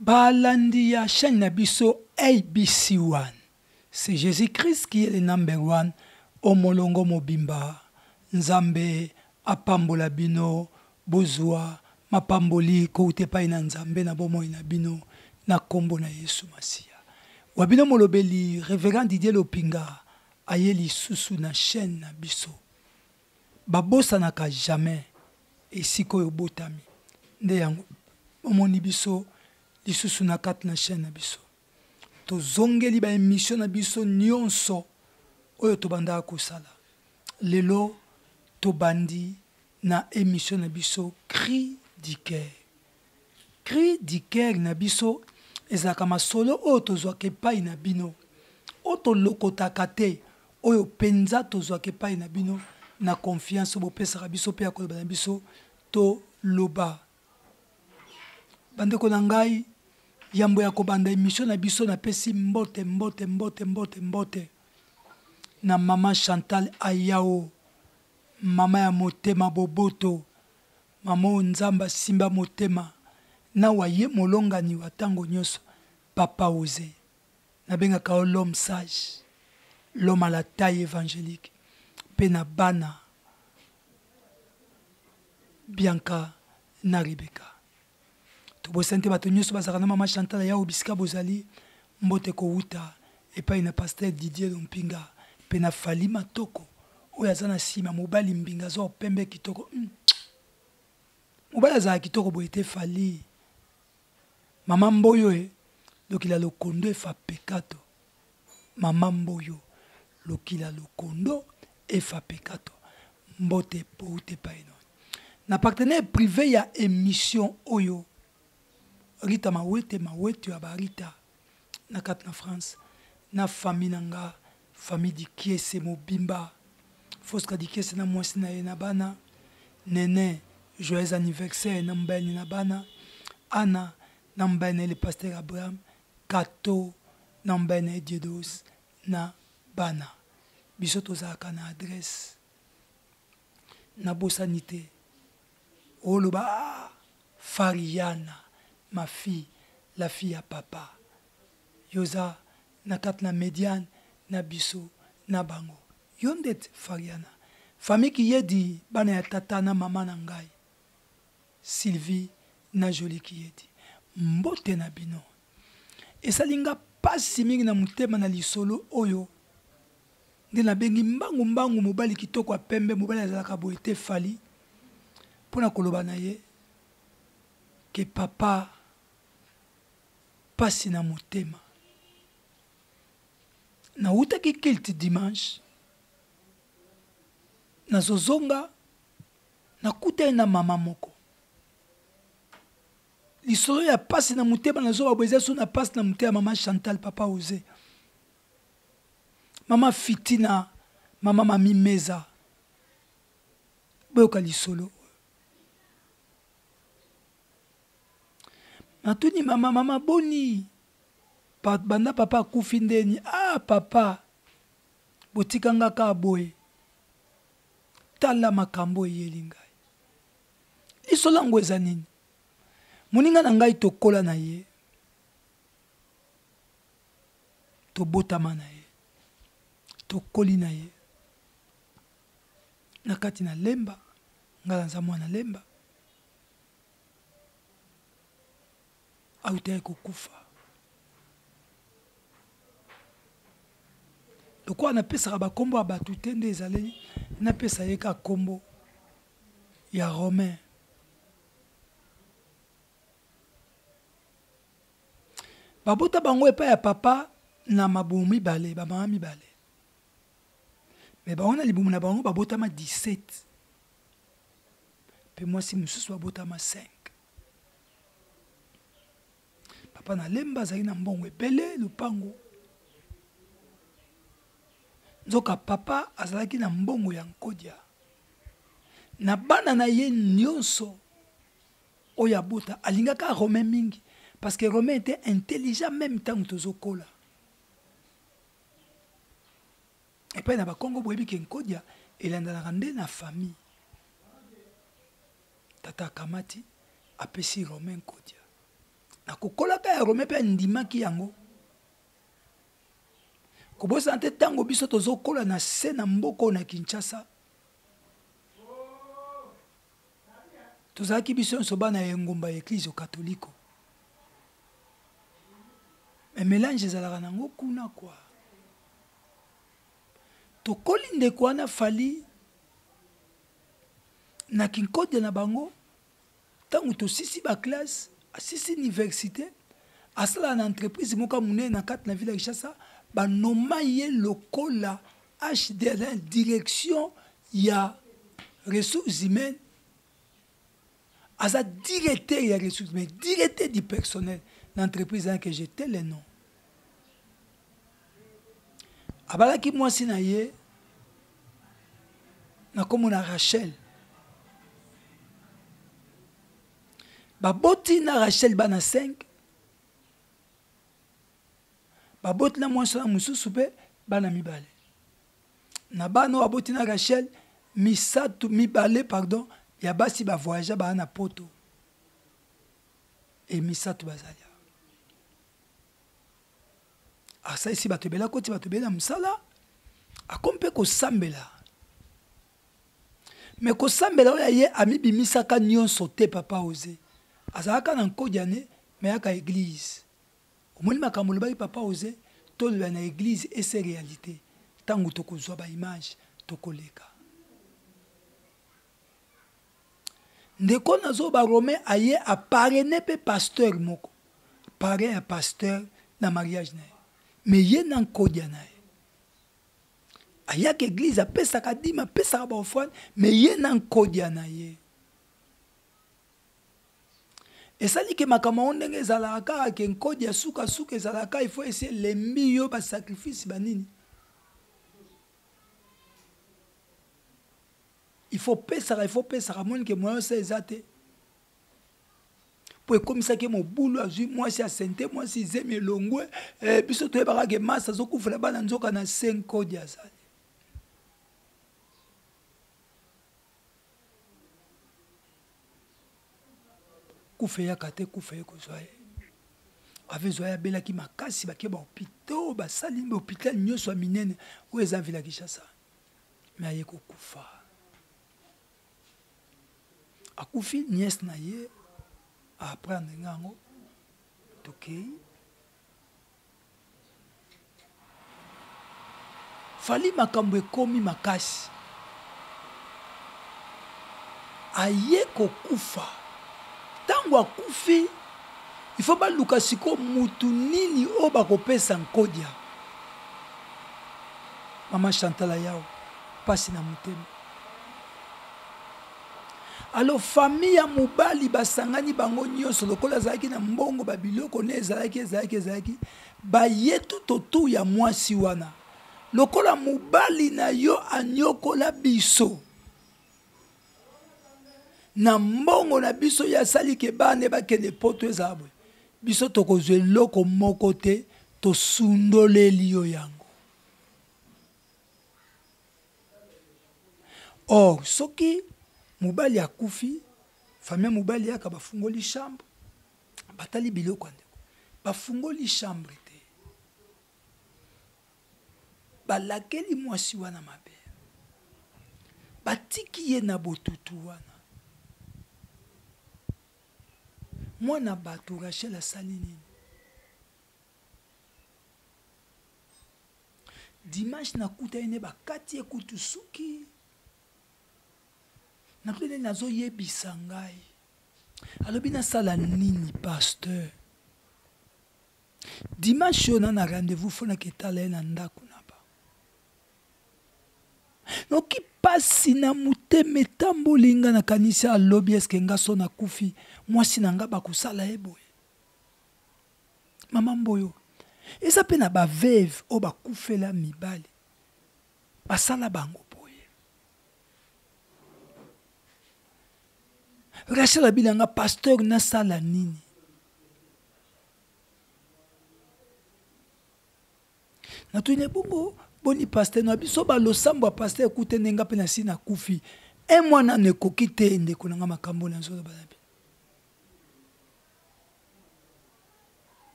Balandi ya chaîne Nabiso ABC1. C'est Jésus-Christ qui est le number one. Omolongo mobimba. Nzambe apambola bino. Bozwa. Mapamboli koute pa ina nzambe na bomo ina bino. Na kombo na Yesu Masia. Wabino molobeli. Révérend Didier Lopinga. Ayeli susu na chaîne Nabiso. Babosa naka jamais. Et siko yobotami. Nde yango. Omoni biso. Lisusu na kat na chaîne na biso. To zongeli ba émission na biso nyonso oyo to banda kosala. Lelo to bandi na émission na biso Cri du cœur. Cri du cœur na biso ezaka masolo oyo to zwake pai na bino. Oto lokotaka te oyo penza to zwake pai na bino na confiance bo pesa biso pe akoloba na biso to loba. Bande ko na ngai yambo ya kobanda émission na biso na pesi mbote na mama Chantal Ayao, mama ya motema boboto, mama Nzamba Simba motema na waye molongani wa tango nyoso papa Osé na benga ka l'homme sage, l'homme à la taille évangélique pe na bana Bianca na Rebecca. Bosante bato nyonso bazaka na mama Chantal ya obisika bozali mbote ko uta epai na pasteur Didier Lompinga pe na Fali Matoko oyo azana sima mobali mbinga zo pembe kitoko mobali azala kitoko boyete Fali mama Mboyo lokila lokondo efa pekato mama Mboyo lokila lokondo efa pekato mbote po ute paino na partenaire privé ya émission oyo Rita mawete ya barita na kat na France na famille nanga famille di Kiese mobimba Foska di Kiese na mwasi na ye na bana Nene joyeux anniversaire na mbeni na bana Anna na mbeni le pasteur Abraham Kato na mbeni Diedos na bana biso tozalaka na adresse na bosanité oloba Fariana ma fille, la fille à papa. Yoza, na kat na médiane, na biso, na bango. Yondet Fariana. Famille qui y dit, bana ya tata na maman na ngai. Sylvie, na jolie qui y dit. Mbote na bino. Et ça linga pas siming na mutema na lisolo oyo. Nde na bengi mbangu mobali kitoko a pembe, mobali azalaka boete Fali. Pona koloba na ye. Que papa pasi na motema na utaki kilte dimanche na zozonga na kuta na mama moko lisolo ya pasi na motema na zoba bweza so na pasi na motema mama Chantal papa Osé mama Fitina mama Mami Meza boyoka lisolo Natuni mama boni banda papa kufi ndeni papa botikanga ka boye tala makambo eyeli ngai lisolo yango eza nini moninga na ngai tokola na ye tobotama na ye tokoli na ye na kati na lemba ngala nza mwana lemba autaki kokufa lokola napesaka bakombo ya bato te nde ezali napesa ye ka kombo ya Romain babota bango epai ya papa na mabumu mibale bamama mibale me bango na libumu na bango babotama 17 mpe mwasi mosusu babotama 5 papa na lemba azali na mbongo ebele lupango nzoka papa azalaki na mbongo ya nkodia na bana na ye nyonso oyo abota alingaka Romain mingi parce que Romain était intelligent même tant tozokola epai na bakongo boyebi ke nkodia elandalaka nde na famille tata akamati apesi Romain nkodia na akokolaka ya Rome pe ndimaki yango kobosa te tango biso tozokola na se na mboko na Kinshasa tozalaki biso nyonso bana ya engumba ya eglise katoliko me mélange ezalaka nango kuna kwa tokoli ndeko wana fali na kinkodia na bango tango tosisi baklasse asisi université asala na entreprise moka munene na kati na ville ya Kinshasa banoma ye lokola HDL direction ya ressources humaines aza directeur ya ressources humaines directeur du personnel l'entreprise que j'étais le nom abalaki mwasi na ye na komo na Rachel baboti na Rachel bana 5 baboti na mwasi na mususu pe bana mibale na bana baboti na Rachel mibale pardon ya basi ba voyage bana poto et misatu bazali asa isi batobela koti batobela musala akompe ko sambela me ko sambela oya ye amibimisaka nyonso te papa Ose azalaka na nkodiane me yaka église omoni makambo lobaki papa Ose toloba na église et ses réalités tango tokozwa ba image tokoleka ndeko nazo ba Romain aye aparene pe pasteur moko parrain ya pasteur na mariage na ye mais ye na nkodia na ye ayaka église apesaka dima apesaka baofrande mais ye na nkodia na ye esali ke makambo yango ndenge ezalaka kaka ke nkodia sukasuka ezalaka il faut essayer lembi yo basacrifice banini il faut pesaka moni ke moyo sa eza te po ekomisaki mobulu azwi mwasi asente mwasi izemi elongwe biso toyebaka ke masa azokufela bana nzoka na 5 kodi azali kufe yaka te kufe ye kozwa ye avezwa ye abelaki makasi bake bahopitau basali bahopital nyonso ya minene oyo eza mvila Kinshasa me aye kokufa akufi nièce na ye aprendre ngango tokei fali makambo ekomi makasi aye kokufa tango akufi il faut baluka siko mutu nini oyo bakopesa nkodia mama Chantal yao pasi na motema alors famille ya mobali basangani bango nyonso lokola azalaki na mbongo babiloko ne ezalaki baye tutotu ya mwasi wana lokola mobali na yo anyokola biso na mbongo na biso ya sali ke bane bakende poto ezabwe biso tokozwe eloko moko te tosundoleli yo yango or soki mobali akufi famille mobali yaka bafungoli chambre batali biloko ndeko bafungoli chambre te balakeli mwasi wana mabe batiki ye na botutu wana mwana bato Rachel asali nini dimanche nakuta ene bakati ekutu suki na pele nazo yebisa ngai alobi nasala nini pasteur dimanche oyo na rendez-vous fona ketala ye na ndako na ba noki pasi na motema etamboli nga nakanisi alobi eske nga so nakufi mwasi na nga bakosala ye boye mama mboyo eza mpe na baveve oyo bakufela mibali basala bango boye Rachel abilanga pasteur nasala nini natune bongo boni pasteur no biso ba losambo ya pasteur ekute ndenga pe na sina kufi e mwana nekoki te ndeko nanga makambo na nzola balabi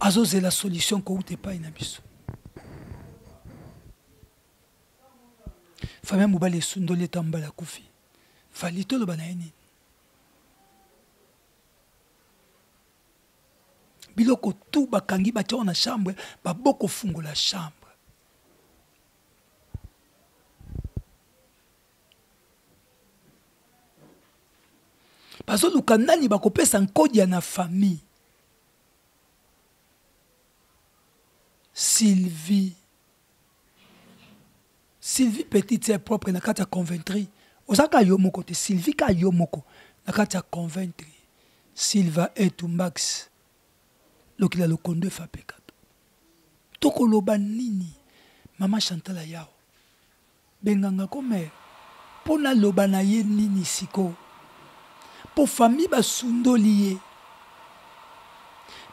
Azoze la solution ko ute pa ina biso. Famille mobali esundoli etambala kufi. Fali toloba na yeni. Biloko tu bakangi batia na chambre, baboko fungola chambre. Bazo luka nani bakopesa nkodia na famille. Sylvie petite est propre na kati ya conventry. Osaka yo moko te Sylvie ka yo moko na kati ya conventry. Silva Etumbax. Lokila lokondo fa pekato. Toko loba nini Mama Chantal yao. Benganga kome pona loba na ye nini siko. Po famille basundoli ye.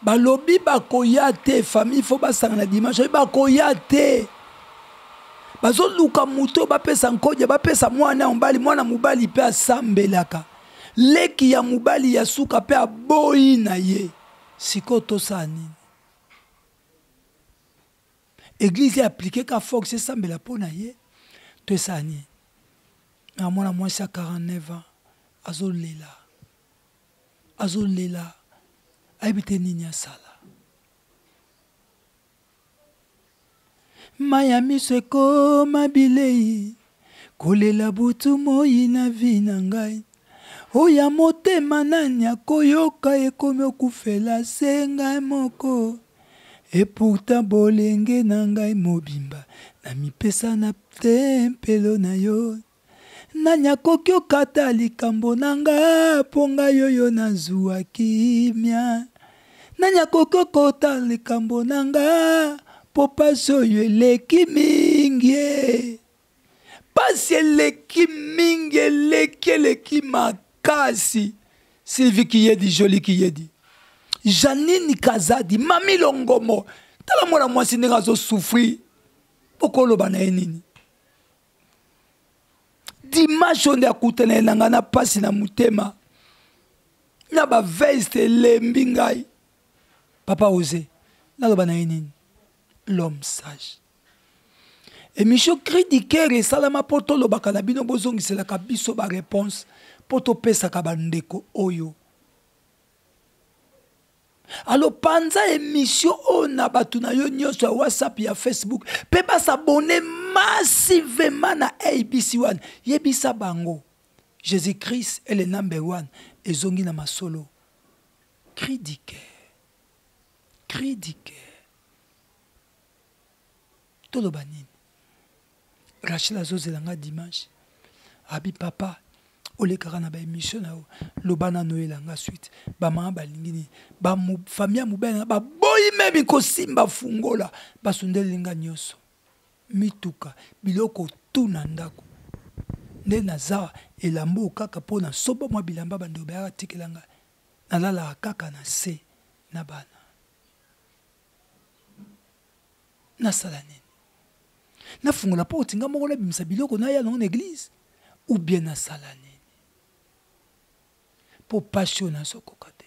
Balobi bakoya te famille fo basanga na dimanche bakoya te. Bazo luka muto bapesa nkodia bapesa mwana mubali pe asambelaka. Leki ya mubali ya suka pe aboyi na ye. Siko to sa nini. Église appliqué ka fox sambela pona ye. To sa nini. Na mwana mwasi 49 ans azolela aibite nini asala. Maya miso ekoma bilei kolela butu moi na vi na ngai. Oya motema nani akoyoka ekomi okufela se ngai moko. Et pourtant bolenge na ngai mobimba na mipesa na tempelo na yo. Nani akoki okata likambo na nga po ngai yoyo nazwa kimia. Nani akoki okota likambo na nga po pasi oyo eleki mingi. Pasi eleki mingi eleki makasi. Sylvie Kiyedi, Jolie Kiyedi. Janine Kazadi, Mami Longomo. Tala mwana mwasi ndenge azo souffrir. Pokoloba na ye nini. Dimanche onde akutana elanga na pasi na mutema. Na ba veste lembi ngai. Papa Osé. Naloba na ye nini. L'homme sage. Émission cri du cœur et salama poto lo bakana bino bozongi c'est la kabiso ba réponse poto pesa kabandeko oyo. Alors panza émission on a batuna yo nyonso ya WhatsApp ya Facebook pe ba s'abonner massivement na ABC1 yebisa bango. Jésus-Christ est le number 1 et zongi na masolo. Cri du cœur. Cri du cœur. Tolo banini. Rachel azozelanga dimanche. Abi papa. Ole karana ba émission na lobana noelanga suite. Ba mama balingini. Ba famille mubena ba boyi memi ko simba fungola. Ba sundelinga nyoso. Mituka. Biloko tu na ndako. Nde nazawa elambo kaka pona soba mwa bilamba bando ba tikelanga. Nalala kaka na se na bana. Na salane. Na fungola po tinga moko na bimisa biloko na ya na église ou bien na salane. Po passion na sokokate.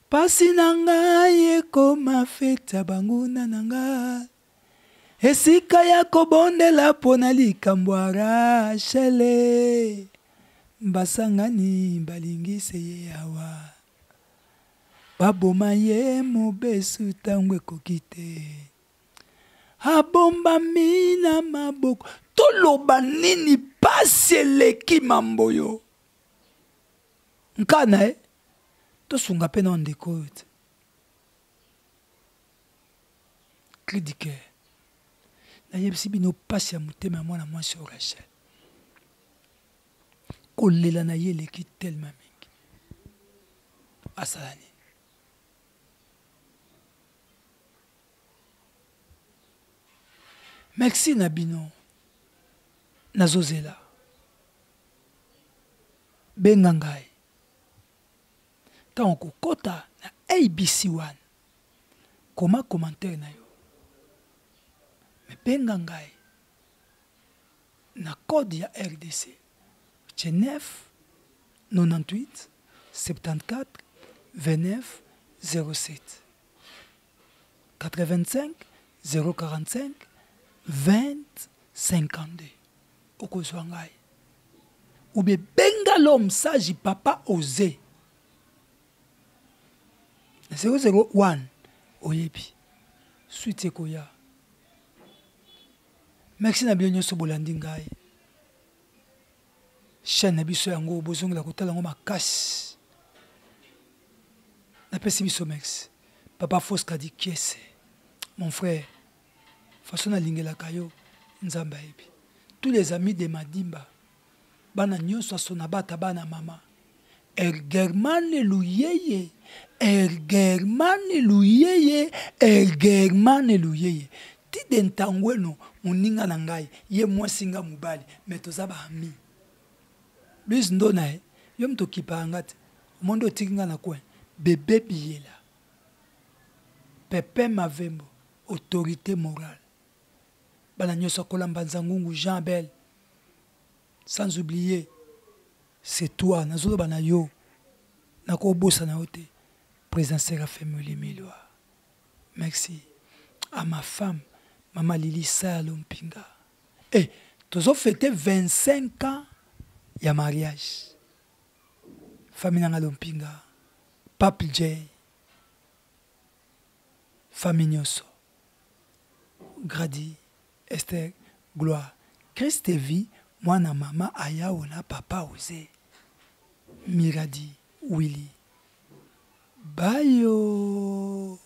Pasi nanga ekoma feta banguna nanga. Esika ya kobondela pona likambo Rachele. Mbasangani balingise ye awa. Baboma ye mobesu tangwe kokite. Abomba mina maboko. Toloba nini pasi eleki mamboyo. Nkana tosunga pe na ndeko yote. Cri du cœur. Na yebisi bino pasi ya mutema mwana mwasi o Rachel. Kolela na ye eleki tellement mingi. Asalani. Merci Nabino. Nazozela. Bengangai. Tant kokota na ABC1. Comment commentaire na yo. Mais bengangai. Na code ya RDC. 9 98 74 29 07. 85 045 20 52 okozwa ngai ou bien benga l'homme sage papa osé 001 oyebi suite koya merci na bien nyonso bolandi ngai chaîne na biso yango bozongela kotala yango makasi napesi biso merci papa Fosca dit kiese mon frère façon nalingelaka yo nzambe ayebi tous les amis de Madimba bana nyonso asona bata bana mama Ergermane luyeye Ergermane luyeye Ergermane luyeye ti dentangweno moninga na ngai ye mwasinga mobali me toza baami Luis ndona yo mto kipa te mondo tikinga na kwen bébé biyela Pepe Mavembo autorité morale bana nyonso kolamba nzangungu Jean Bel sans oublier c'est toi nazolo bana yo nako bossa na yote président Séraphin Milwa merci à ma femme maman Lili Salompinga et tozo fêté 25 ans ya mariage famille nanga Lompinga Pape J famille nyonso Grady Esther Gloire Christ vie mwana mama ayao na papa osé Miradi Willy Bayo